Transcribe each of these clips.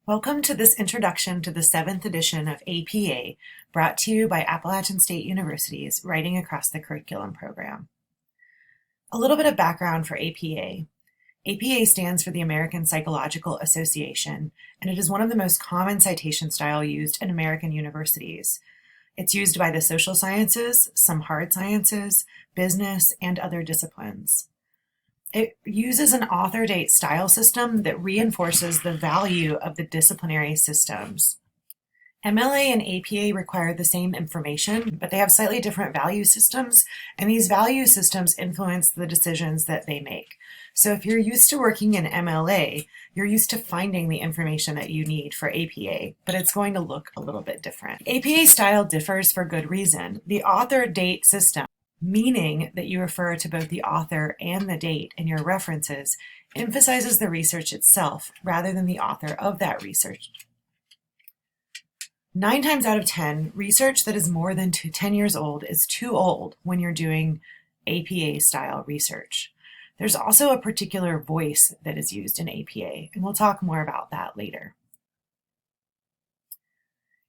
Welcome to this introduction to the 7th edition of APA, brought to you by Appalachian State University's Writing Across the Curriculum program. A little bit of background for APA. APA stands for the American Psychological Association, and it is one of the most common citation style used in American universities. It's used by the social sciences, some hard sciences, business, and other disciplines. It uses an author date style system that reinforces the value of the disciplinary systems. MLA and APA require the same information, but they have slightly different value systems, and these value systems influence the decisions that they make. So if you're used to working in MLA, you're used to finding the information that you need for APA, but it's going to look a little bit different. APA style differs for good reason. The author date system, meaning that you refer to both the author and the date in your references, emphasizes the research itself rather than the author of that research. 9 times out of 10, research that is more than 10 years old is too old when you're doing APA-style research. There's also a particular voice that is used in APA, and we'll talk more about that later.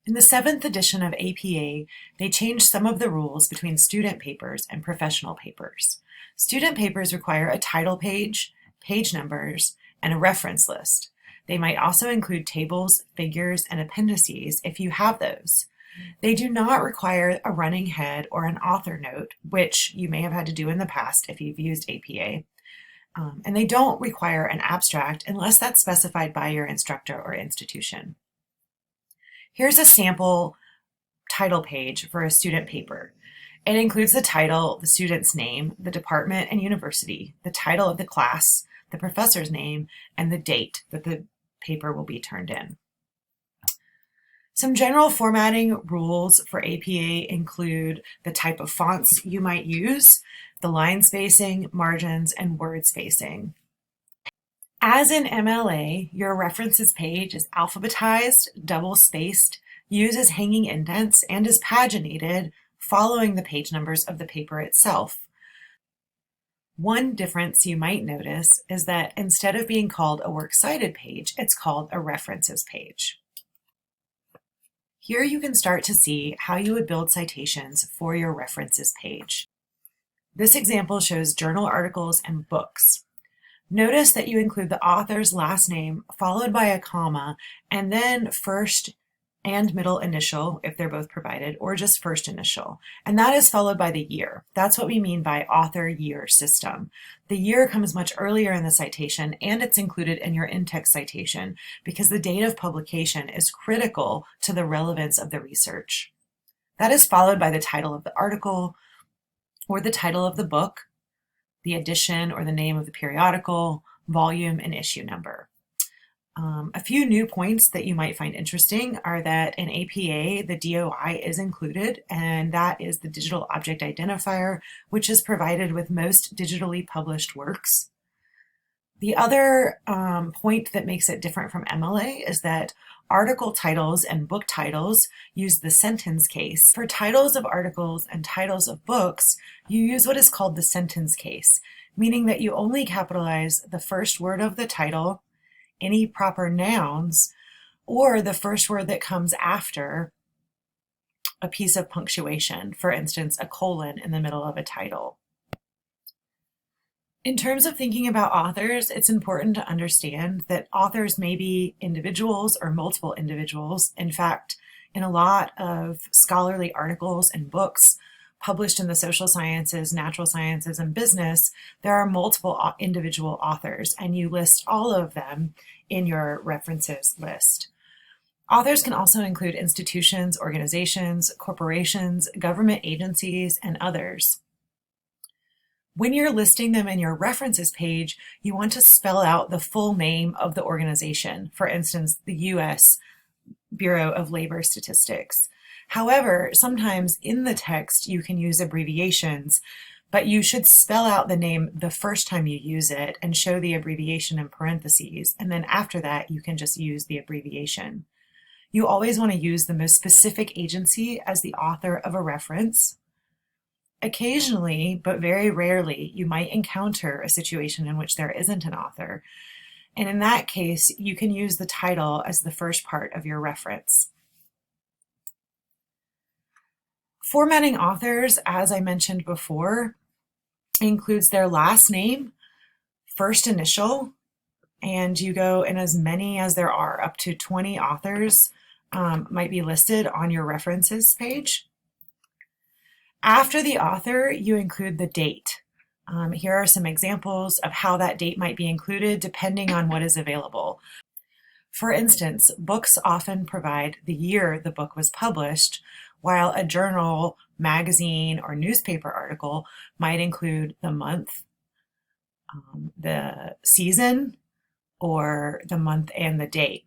In the 7th edition of APA, they changed some of the rules between student papers and professional papers. Student papers require a title page, page numbers, and a reference list. They might also include tables, figures, and appendices if you have those. They do not require a running head or an author note, which you may have had to do in the past if you've used APA. And they don't require an abstract unless that's specified by your instructor or institution. Here's a sample title page for a student paper. It includes the title, the student's name, the department and university, the title of the class, the professor's name, and the date that the paper will be turned in. Some general formatting rules for APA include the type of fonts you might use, the line spacing, margins, and word spacing. As in MLA, your references page is alphabetized, double-spaced, uses hanging indents, and is paginated, following the page numbers of the paper itself. One difference you might notice is that instead of being called a works cited page, it's called a references page. Here you can start to see how you would build citations for your references page. This example shows journal articles and books. Notice that you include the author's last name followed by a comma and then first and middle initial if they're both provided, or just first initial. And that is followed by the year. That's what we mean by author year system. The year comes much earlier in the citation, and it's included in your in-text citation because the date of publication is critical to the relevance of the research. That is followed by the title of the article or the title of the book, the edition or the name of the periodical, volume, and issue number. A few new points that you might find interesting are that in APA, the DOI is included, and that is the digital object identifier, which is provided with most digitally published works. The other point that makes it different from MLA is that article titles and book titles use the sentence case. For titles of articles and titles of books, you use what is called the sentence case, meaning that you only capitalize the first word of the title, any proper nouns, or the first word that comes after a piece of punctuation, for instance, a colon in the middle of a title. In terms of thinking about authors, it's important to understand that authors may be individuals or multiple individuals. In fact, in a lot of scholarly articles and books published in the social sciences, natural sciences, and business, there are multiple individual authors, and you list all of them in your references list. Authors can also include institutions, organizations, corporations, government agencies, and others. When you're listing them in your references page, you want to spell out the full name of the organization, for instance, the U.S. Bureau of Labor Statistics. However, sometimes in the text you can use abbreviations, but you should spell out the name the first time you use it and show the abbreviation in parentheses, and then after that you can just use the abbreviation. You always want to use the most specific agency as the author of a reference. Occasionally, but very rarely, you might encounter a situation in which there isn't an author. And in that case, you can use the title as the first part of your reference. Formatting authors, as I mentioned before, includes their last name, first initial, and you go in as many as there are. Up to 20 authors might be listed on your references page. After the author, you include the date. Here are some examples of how that date might be included depending on what is available. For instance, books often provide the year the book was published, while a journal, magazine, or newspaper article might include the month, the season, or the month and the date.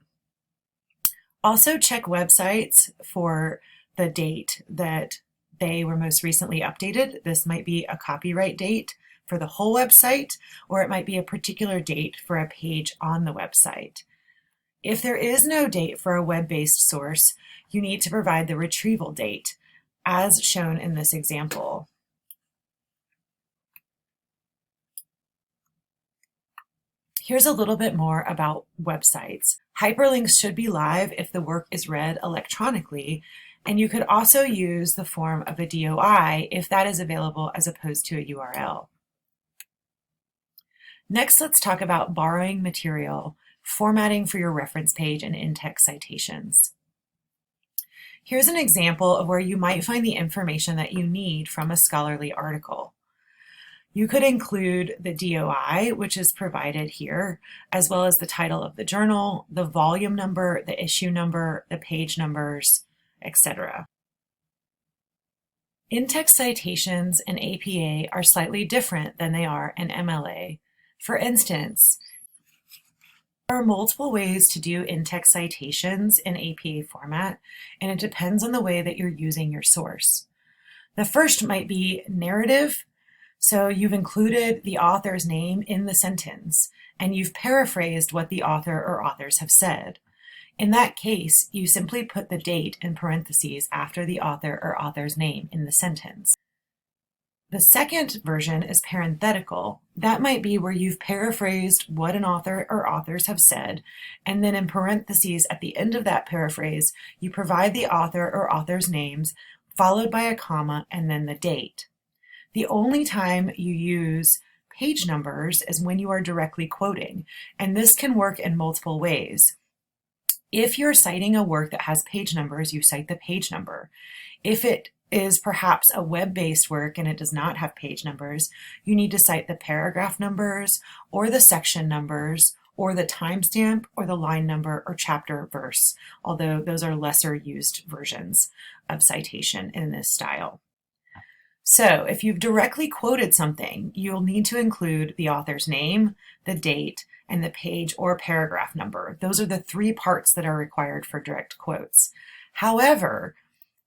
Also check websites for the date that they were most recently updated. This might be a copyright date for the whole website, or it might be a particular date for a page on the website. If there is no date for a web-based source, you need to provide the retrieval date, as shown in this example. Here's a little bit more about websites. Hyperlinks should be live if the work is read electronically, and you could also use the form of a DOI if that is available as opposed to a URL. Next, let's talk about borrowing material, formatting for your reference page, and in-text citations. Here's an example of where you might find the information that you need from a scholarly article. You could include the DOI, which is provided here, as well as the title of the journal, the volume number, the issue number, the page numbers, etc. In-text citations in APA are slightly different than they are in MLA. For instance, there are multiple ways to do in-text citations in APA format, and it depends on the way that you're using your source. The first might be narrative. So you've included the author's name in the sentence, and you've paraphrased what the author or authors have said. In that case, you simply put the date in parentheses after the author or author's name in the sentence. The second version is parenthetical. That might be where you've paraphrased what an author or authors have said, and then in parentheses at the end of that paraphrase, you provide the author or author's names, followed by a comma, and then the date. The only time you use page numbers is when you are directly quoting, and this can work in multiple ways. If you're citing a work that has page numbers, you cite the page number. If it is perhaps a web-based work and it does not have page numbers, you need to cite the paragraph numbers or the section numbers or the timestamp or the line number or chapter verse, although those are lesser used versions of citation in this style. So if you've directly quoted something, you'll need to include the author's name, the date, and the page or paragraph number. Those are the three parts that are required for direct quotes. However,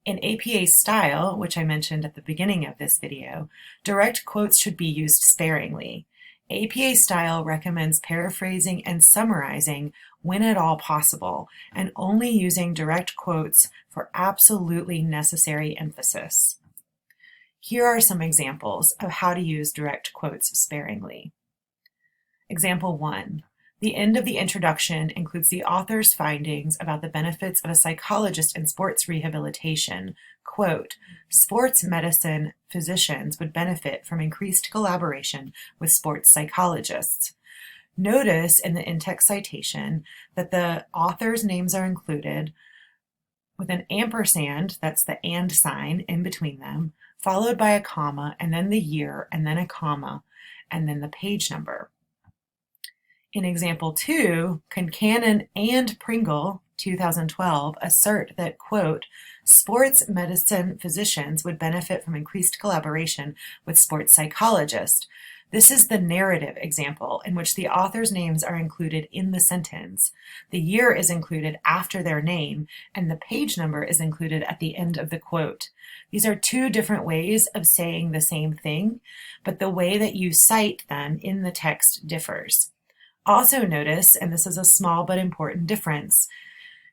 in APA style, which I mentioned at the beginning of this video, direct quotes should be used sparingly. APA style recommends paraphrasing and summarizing when at all possible, and only using direct quotes for absolutely necessary emphasis. Here are some examples of how to use direct quotes sparingly. Example 1. The end of the introduction includes the author's findings about the benefits of a psychologist in sports rehabilitation. Quote, sports medicine physicians would benefit from increased collaboration with sports psychologists. Notice in the in-text citation that the author's names are included with an ampersand, that's the and sign in between them, followed by a comma, and then the year, and then a comma, and then the page number. In example 2, Concannon and Pringle, 2012, assert that, quote, sports medicine physicians would benefit from increased collaboration with sports psychologists. This is the narrative example in which the author's names are included in the sentence. The year is included after their name, and the page number is included at the end of the quote. These are two different ways of saying the same thing, but the way that you cite them in the text differs. Also notice, and this is a small but important difference,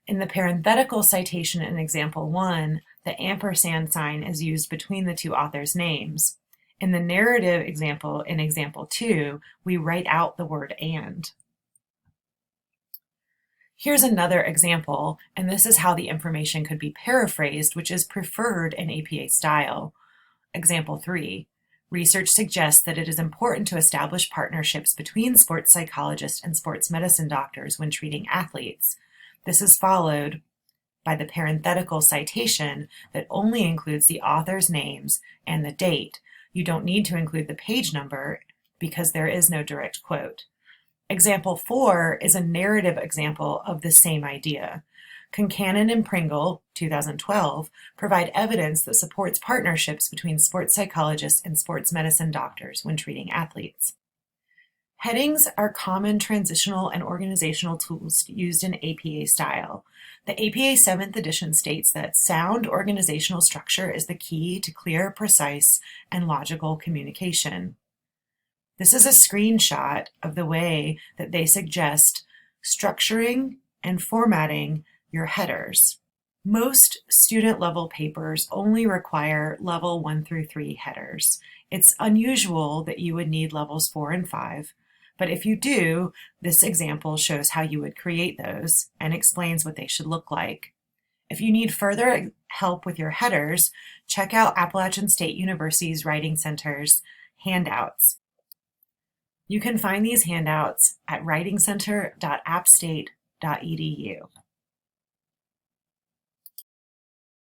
in the parenthetical citation in example 1, the ampersand sign is used between the two authors' names. In the narrative example, in example 2, we write out the word and. Here's another example, and this is how the information could be paraphrased, which is preferred in APA style. Example 3. Research suggests that it is important to establish partnerships between sports psychologists and sports medicine doctors when treating athletes. This is followed by the parenthetical citation that only includes the author's names and the date. You don't need to include the page number because there is no direct quote. Example 4 is a narrative example of the same idea. Concannon and Pringle, 2012, provide evidence that supports partnerships between sports psychologists and sports medicine doctors when treating athletes. Headings are common transitional and organizational tools used in APA style. The APA 7th edition states that sound organizational structure is the key to clear, precise, and logical communication. This is a screenshot of the way that they suggest structuring and formatting your headers. Most student-level papers only require level 1 through 3 headers. It's unusual that you would need levels 4 and 5, but if you do, this example shows how you would create those and explains what they should look like. If you need further help with your headers, check out Appalachian State University's Writing Center's handouts. You can find these handouts at writingcenter.appstate.edu.